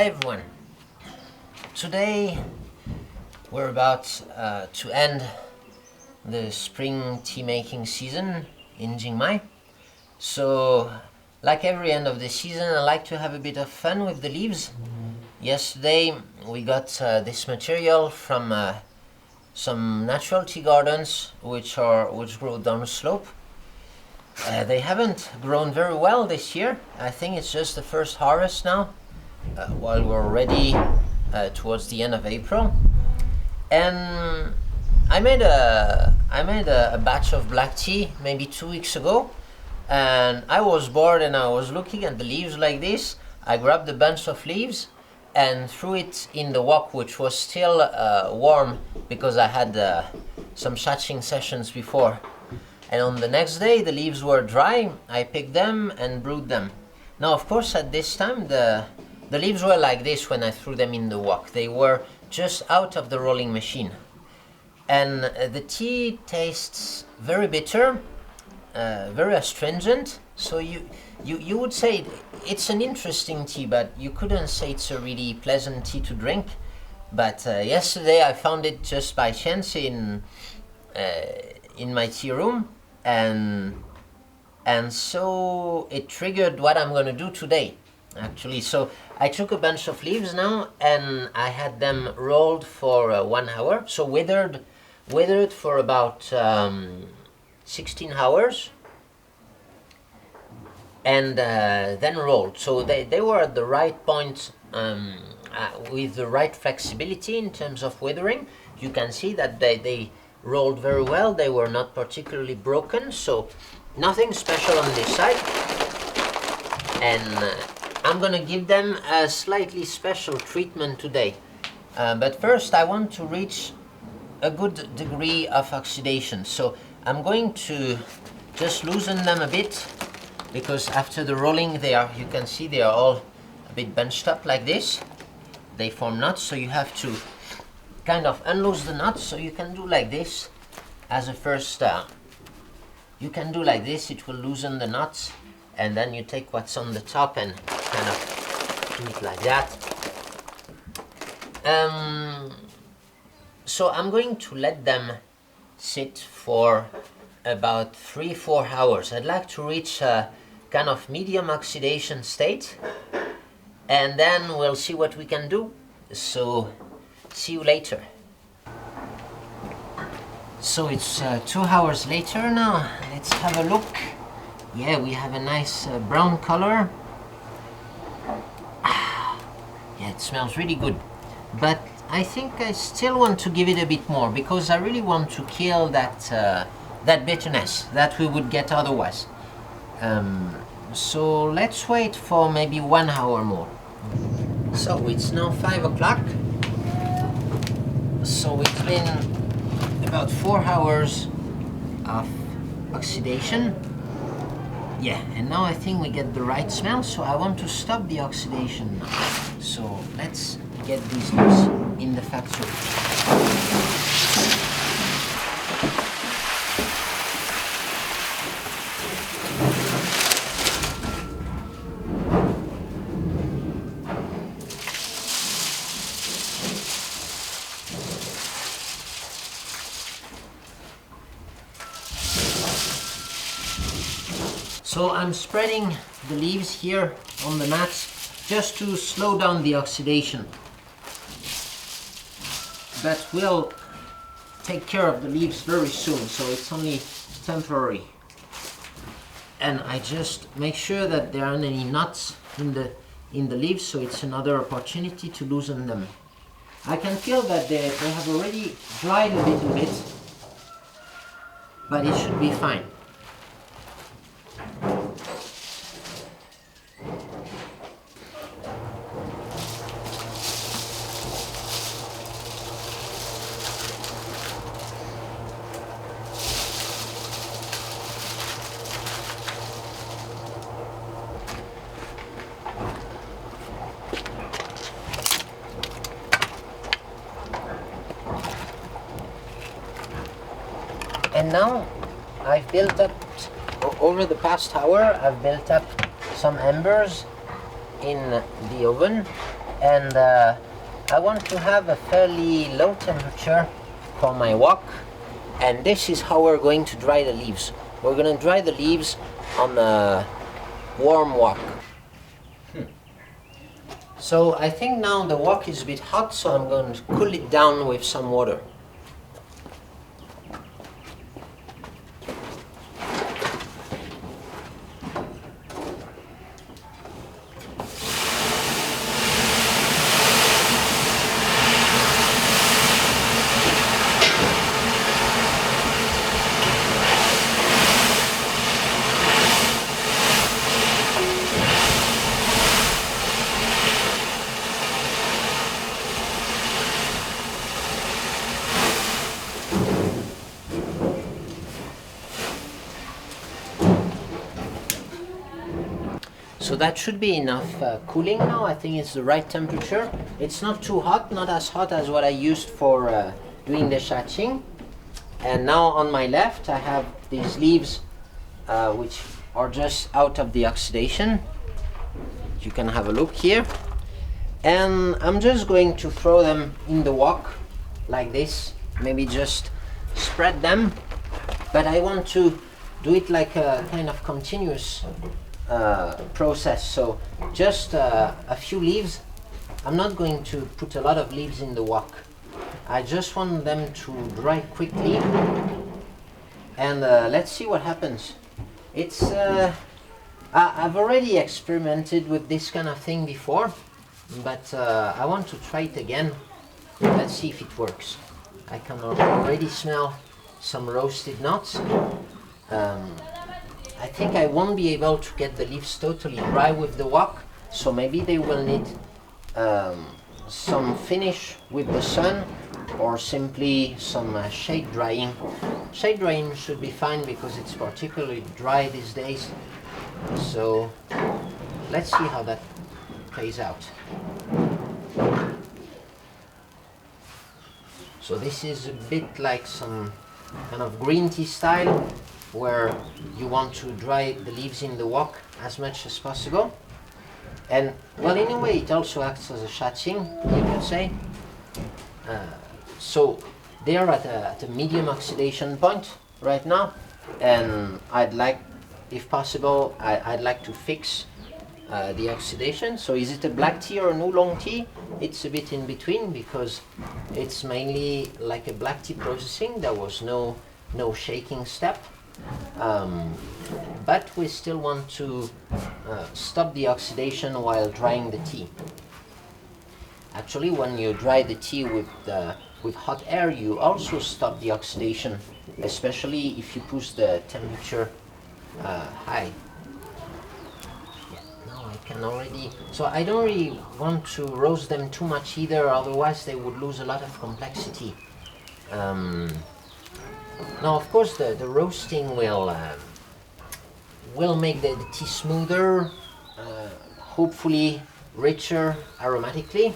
Hi everyone. Today we're about to end the spring tea making season in Jingmai. So like every end of the season, I like to have a bit of fun with the leaves. Yesterday we got this material from some natural tea gardens which grow down the slope. They haven't grown very well this year. I think it's just the first harvest now, while we're already towards the end of April. And I made a batch of black tea maybe 2 weeks ago, and I was bored and I was looking at the leaves like this. I grabbed a bunch of leaves and threw it in the wok, which was still warm because I had some shaching sessions before. And on the next day the leaves were dry. I picked them and brewed them. Now of course at this time the leaves were like this when I threw them in the wok. They were just out of the rolling machine. And the tea tastes very bitter, very astringent. So you would say it's an interesting tea, but you couldn't say it's a really pleasant tea to drink. But yesterday I found it just by chance in my tea room, and so it triggered what I'm going to do today, actually. So I took a bunch of leaves now and I had them rolled for 1 hour, so withered for about 16 hours, and then rolled. So they were at the right point, with the right flexibility in terms of withering. You can see that they rolled very well. They were not particularly broken, so nothing special on this side. And I'm gonna give them a slightly special treatment today. But first I want to reach a good degree of oxidation. So I'm going to just loosen them a bit, because after the rolling you can see they are all a bit bunched up like this. They form knots, so you have to kind of unloose the knots. So you can do like this as a first you can do like this, it will loosen the knots, and then you take what's on the top and kind of do it like that. So I'm going to let them sit for about 3-4 hours. I'd like to reach a kind of medium oxidation state, and then we'll see what we can do. So see you later. So it's 2 hours later now. Let's have a look. Yeah, we have a nice brown color. Yeah, it smells really good. But I think I still want to give it a bit more, because I really want to kill that bitterness that we would get otherwise. So let's wait for maybe 1 hour more. So it's now 5 o'clock. So it's been about 4 hours of oxidation. Yeah, and now I think we get the right smell, so I want to stop the oxidation now. So let's get these leaves in the factory. So I'm spreading the leaves here on the mats just to slow down the oxidation. But we'll take care of the leaves very soon, so it's only temporary. And I just make sure that there aren't any knots in the leaves, so it's another opportunity to loosen them. I can feel that they have already dried a little bit, but it should be fine. And now I've built up, over the past hour, I've built up some embers in the oven, and I want to have a fairly low temperature for my wok, and this is how we're going to dry the leaves. We're going to dry the leaves on a warm wok. So I think now the wok is a bit hot, so I'm going to cool it down with some water. So that should be enough cooling now. I think it's the right temperature. It's not too hot, not as hot as what I used for doing the Shaihong. And now on my left I have these leaves which are just out of the oxidation. You can have a look here. And I'm just going to throw them in the wok like this. Maybe just spread them. But I want to do it like a kind of continuous process, so just a few leaves. I'm not going to put a lot of leaves in the wok. I just want them to dry quickly, and let's see what happens. It's I've already experimented with this kind of thing before, but I want to try it again. Let's see if it works. I can already smell some roasted nuts. I think I won't be able to get the leaves totally dry with the wok, so maybe they will need some finish with the sun, or simply some shade drying. Shade drying should be fine because it's particularly dry these days. So let's see how that plays out. So this is a bit like some kind of green tea style, where you want to dry the leaves in the wok as much as possible. And well, in a way it also acts as a Shaihong, you can say. So they are at a medium oxidation point right now, and I'd like, if possible, I'd like to fix the oxidation. So is it a black tea or an oolong tea? It's a bit in between, because it's mainly like a black tea processing. There was no shaking step. But we still want to stop the oxidation while drying the tea. Actually, when you dry the tea with hot air, you also stop the oxidation, especially if you push the temperature high. Yeah, now I can already... So I don't really want to roast them too much either, otherwise they would lose a lot of complexity. Now, of course, the roasting will make the tea smoother, hopefully richer aromatically,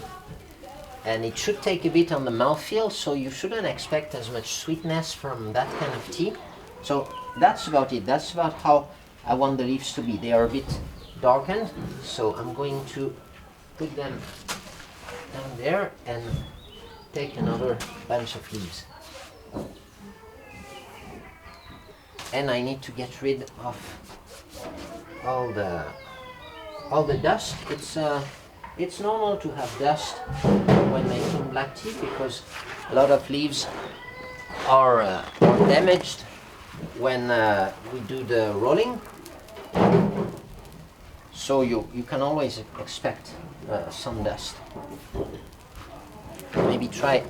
and it should take a bit on the mouthfeel, so you shouldn't expect as much sweetness from that kind of tea. So that's about it. That's about how I want the leaves to be. They are a bit darkened, so I'm going to put them down there and take another bunch of leaves. And I need to get rid of all the dust. It's normal to have dust when making black tea, because a lot of leaves are damaged when we do the rolling. So you can always expect some dust. Maybe try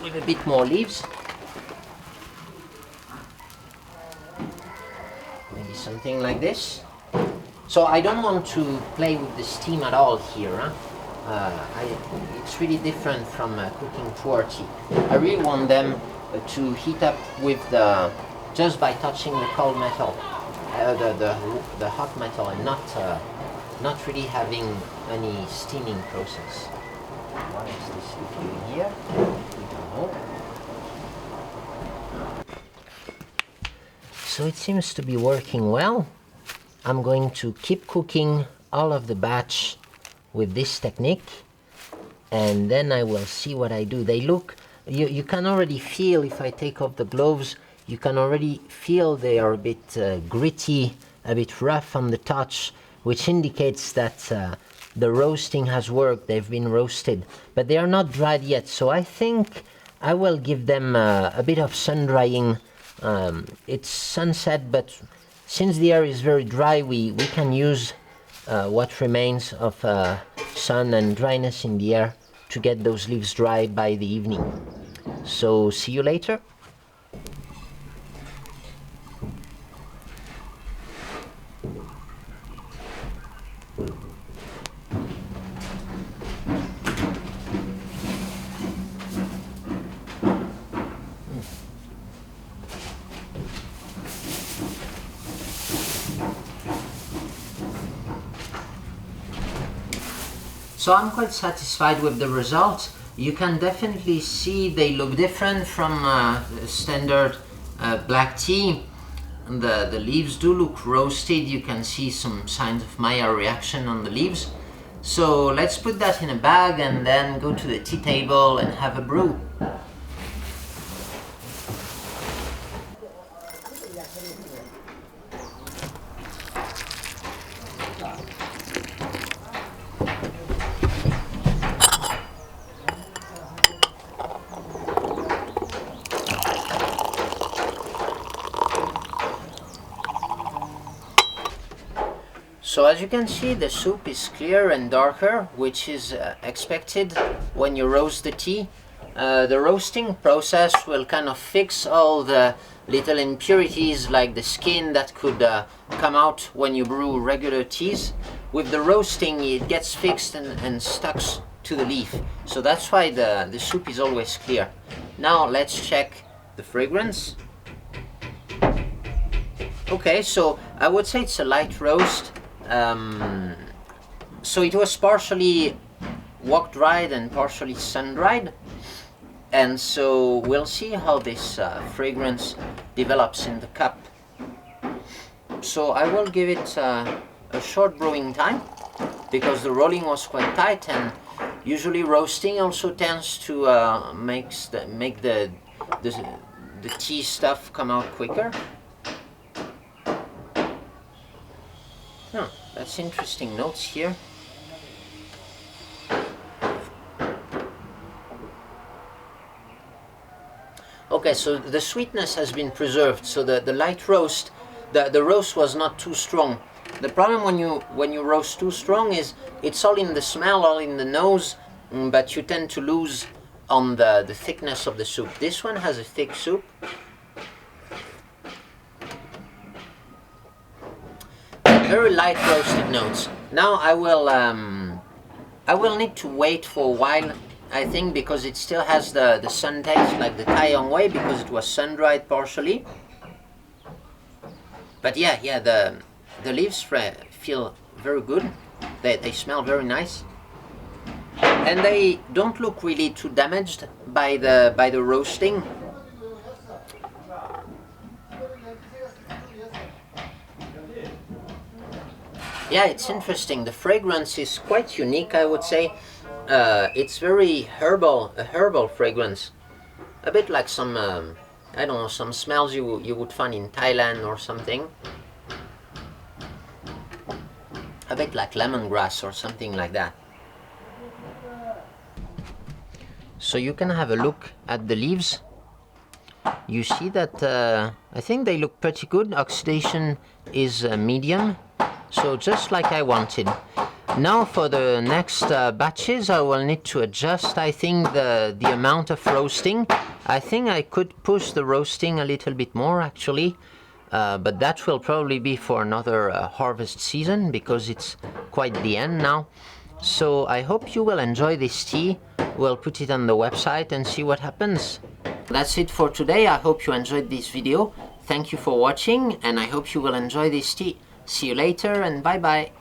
with a bit more leaves. Something like this. So I don't want to play with the steam at all here. It's really different from cooking pu'er tea. I really want them to heat up with just by touching the cold metal, the hot metal, and not really having any steaming process. Why is this liquid here? We don't know. So it seems to be working well. I'm going to keep cooking all of the batch with this technique, and then I will see what I do. They look, you can already feel, if I take off the gloves, you can already feel they are a bit gritty, a bit rough on the touch, which indicates that the roasting has worked, they've been roasted, but they are not dried yet. So I think I will give them a bit of sun drying. It's sunset, but since the air is very dry, we can use what remains of sun and dryness in the air to get those leaves dry by the evening. So see you later. So I'm quite satisfied with the results. You can definitely see they look different from standard black tea. The leaves do look roasted. You can see some signs of Maillard reaction on the leaves. So let's put that in a bag and then go to the tea table and have a brew. So as you can see, the soup is clear and darker, which is expected when you roast the tea. The roasting process will kind of fix all the little impurities like the skin that could come out when you brew regular teas. With the roasting, it gets fixed and stuck to the leaf. So that's why the soup is always clear. Now let's check the fragrance. Okay, so I would say it's a light roast. So it was partially wok dried and partially sun dried, and so we'll see how this fragrance develops in the cup. So I will give it a short brewing time because the rolling was quite tight, and usually roasting also tends to make the tea stuff come out quicker. That's interesting notes here. Okay, so the sweetness has been preserved. So the light roast, the roast was not too strong. The problem when you roast too strong is it's all in the smell, all in the nose, but you tend to lose on the thickness of the soup. This one has a thick soup. Very light roasted notes. Now I will need to wait for a while, I think, because it still has the sun taste, like the Shaihong way, because it was sun dried partially. But yeah, the leaves feel very good. They smell very nice, and they don't look really too damaged by the roasting. Yeah, it's interesting. The fragrance is quite unique, I would say. It's very herbal, a herbal fragrance. A bit like some, I don't know, some smells you would find in Thailand or something. A bit like lemongrass or something like that. So you can have a look at the leaves. You see that I think they look pretty good. Oxidation is medium. So just like I wanted. Now for the next batches I will need to adjust, I think, the amount of roasting. I think I could push the roasting a little bit more actually, but that will probably be for another harvest season because it's quite the end now. So I hope you will enjoy this tea. We'll put it on the website and see what happens. That's it for today. I hope you enjoyed this video. Thank you for watching and I hope you will enjoy this tea. See you later and bye bye.